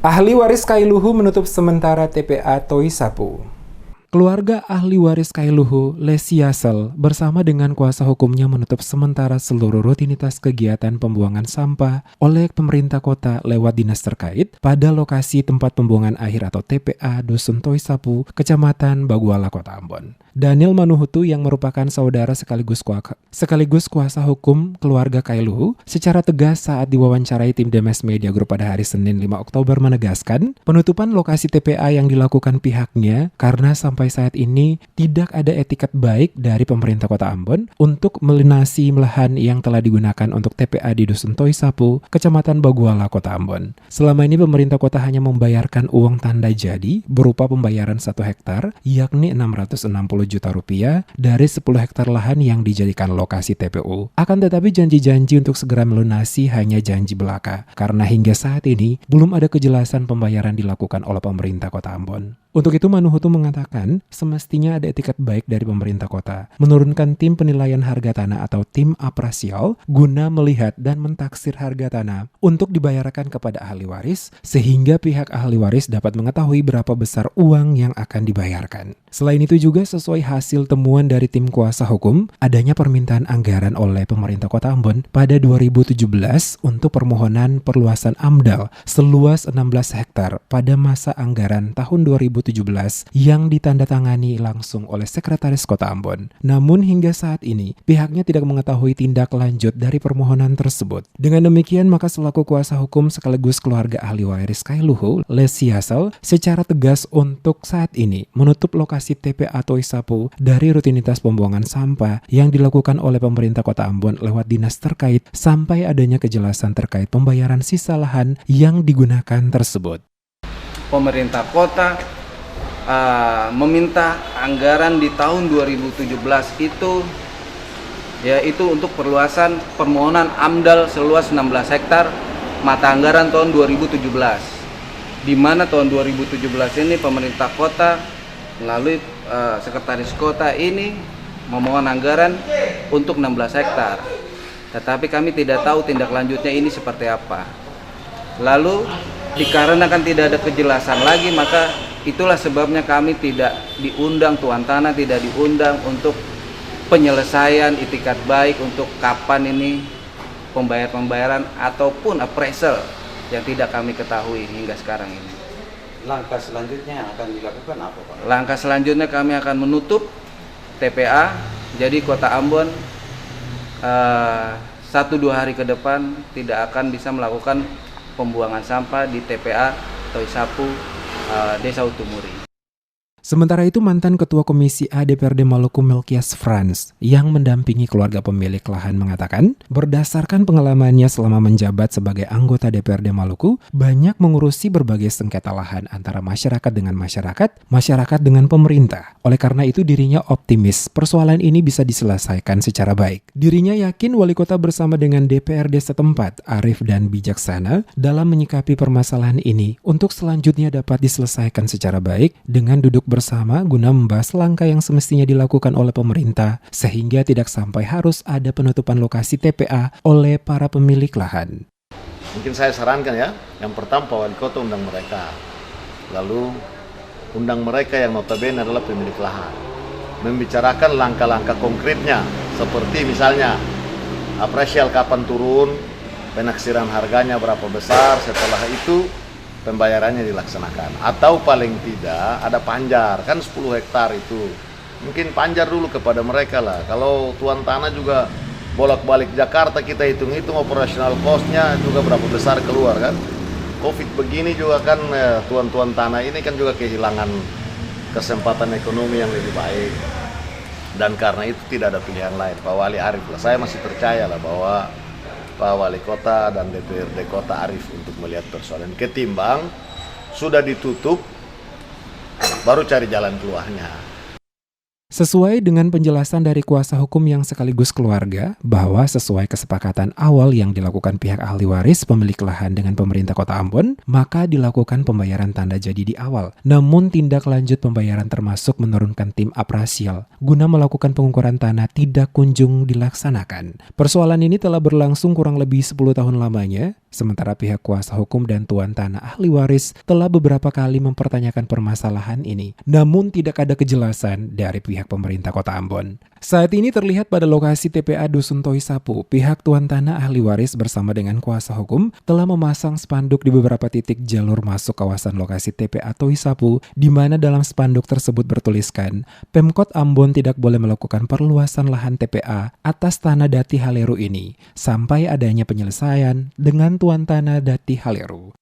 Ahli waris Kailuhu menutup sementara TPA Toi Sapu. Keluarga ahli waris Kailuhu, Lesi Yasel, bersama dengan kuasa hukumnya menutup sementara seluruh rutinitas kegiatan pembuangan sampah oleh pemerintah kota lewat dinas terkait pada lokasi tempat pembuangan akhir atau TPA Dusun Toi Sapu, Kecamatan Baguala, Kota Ambon. Daniel Manuhutu yang merupakan saudara sekaligus kuasa hukum keluarga Kailuhu secara tegas saat diwawancarai tim Demes Media Group pada hari Senin 5 Oktober menegaskan penutupan lokasi TPA yang dilakukan pihaknya karena sampai saat ini tidak ada etikat baik dari pemerintah Kota Ambon untuk melunasi lahan yang telah digunakan untuk TPA di Dusun Toi Sapu, Kecamatan Baguala, Kota Ambon. Selama ini pemerintah kota hanya membayarkan uang tanda jadi berupa pembayaran 1 hektar yakni 660 juta rupiah dari 10 hektar lahan yang dijadikan lokasi TPU. Akan tetapi janji-janji untuk segera melunasi hanya janji belaka karena hingga saat ini belum ada kejelasan pembayaran dilakukan oleh pemerintah Kota Ambon. Untuk itu Manuhutu mengatakan semestinya ada etikat baik dari pemerintah kota menurunkan tim penilaian harga tanah atau tim apresial guna melihat dan mentaksir harga tanah untuk dibayarkan kepada ahli waris sehingga pihak ahli waris dapat mengetahui berapa besar uang yang akan dibayarkan. Selain itu juga sesuai hasil temuan dari tim kuasa hukum adanya permintaan anggaran oleh pemerintah Kota Ambon pada 2017 untuk permohonan perluasan AMDAL seluas 16 hektar pada masa anggaran tahun 2017 yang ditandatangani langsung oleh Sekretaris Kota Ambon. Namun hingga saat ini pihaknya tidak mengetahui tindak lanjut dari permohonan tersebut. Dengan demikian maka selaku kuasa hukum sekaligus keluarga ahli waris Kailuhu, Lesi Yasel, secara tegas untuk saat ini menutup lokasi TPA Toi Sapu dari rutinitas pembuangan sampah yang dilakukan oleh pemerintah Kota Ambon lewat dinas terkait sampai adanya kejelasan terkait pembayaran sisa lahan yang digunakan tersebut. Pemerintah kota meminta anggaran di tahun 2017 itu yaitu untuk perluasan permohonan AMDAL seluas 16 hektar mata anggaran tahun 2017, di mana tahun 2017 ini pemerintah kota melalui Sekretaris Kota ini memohon anggaran untuk 16 hektar, tetapi kami tidak tahu tindak lanjutnya ini seperti apa. Lalu dikarenakan tidak ada kejelasan lagi, maka itulah sebabnya kami tidak diundang, tuan tanah tidak diundang untuk penyelesaian itikat baik untuk kapan ini pembayaran ataupun appraisal yang tidak kami ketahui hingga sekarang ini. Langkah selanjutnya yang akan dilakukan apa, Pak? Langkah selanjutnya kami akan menutup TPA, jadi Kota Ambon 1-2 hari ke depan tidak akan bisa melakukan pembuangan sampah di TPA Toi Sapu, Desa Utumuri. Sementara itu mantan Ketua Komisi A DPRD Maluku Melkias Frans yang mendampingi keluarga pemilik lahan mengatakan berdasarkan pengalamannya selama menjabat sebagai anggota DPRD Maluku banyak mengurusi berbagai sengketa lahan antara masyarakat dengan pemerintah. Oleh karena itu dirinya optimis persoalan ini bisa diselesaikan secara baik. Dirinya yakin wali kota bersama dengan DPRD setempat arif dan bijaksana dalam menyikapi permasalahan ini untuk selanjutnya dapat diselesaikan secara baik dengan duduk bersama guna membahas langkah yang semestinya dilakukan oleh pemerintah sehingga tidak sampai harus ada penutupan lokasi TPA oleh para pemilik lahan. Mungkin saya sarankan ya, yang pertama Pak Wali Kota undang mereka, lalu undang mereka yang notabene adalah pemilik lahan, membicarakan langkah-langkah konkretnya seperti misalnya apresial kapan turun, penaksiran harganya berapa besar, setelah itu pembayarannya dilaksanakan, atau paling tidak ada panjar, kan 10 hektar itu mungkin panjar dulu kepada mereka lah. Kalau tuan tanah juga bolak-balik Jakarta kita hitung-hitung operasional cost-nya juga berapa besar keluar kan. Covid begini juga kan tuan-tuan tanah ini kan juga kehilangan kesempatan ekonomi yang lebih baik, dan karena itu tidak ada pilihan lain. Pak Wali arif lah, saya masih percaya lah bahwa Pak Wali Kota dan DPRD Kota arif untuk melihat persoalan, ketimbang sudah ditutup baru cari jalan keluarnya. Sesuai dengan penjelasan dari kuasa hukum yang sekaligus keluarga, bahwa sesuai kesepakatan awal yang dilakukan pihak ahli waris pemilik lahan dengan pemerintah Kota Ambon, maka dilakukan pembayaran tanda jadi di awal. Namun tindak lanjut pembayaran termasuk menurunkan tim apresial guna melakukan pengukuran tanah tidak kunjung dilaksanakan. Persoalan ini telah berlangsung kurang lebih 10 tahun lamanya, Sementara pihak kuasa hukum dan tuan tanah ahli waris telah beberapa kali mempertanyakan permasalahan ini, namun tidak ada kejelasan dari pihah pemerintah Kota Ambon. Saat ini terlihat pada lokasi TPA Dusun Toisapu, pihak tuan tanah ahli waris bersama dengan kuasa hukum telah memasang spanduk di beberapa titik jalur masuk kawasan lokasi TPA Toisapu, di mana dalam spanduk tersebut bertuliskan, Pemkot Ambon tidak boleh melakukan perluasan lahan TPA atas tanah Dati Haleru ini, sampai adanya penyelesaian dengan tuan tanah Dati Haleru.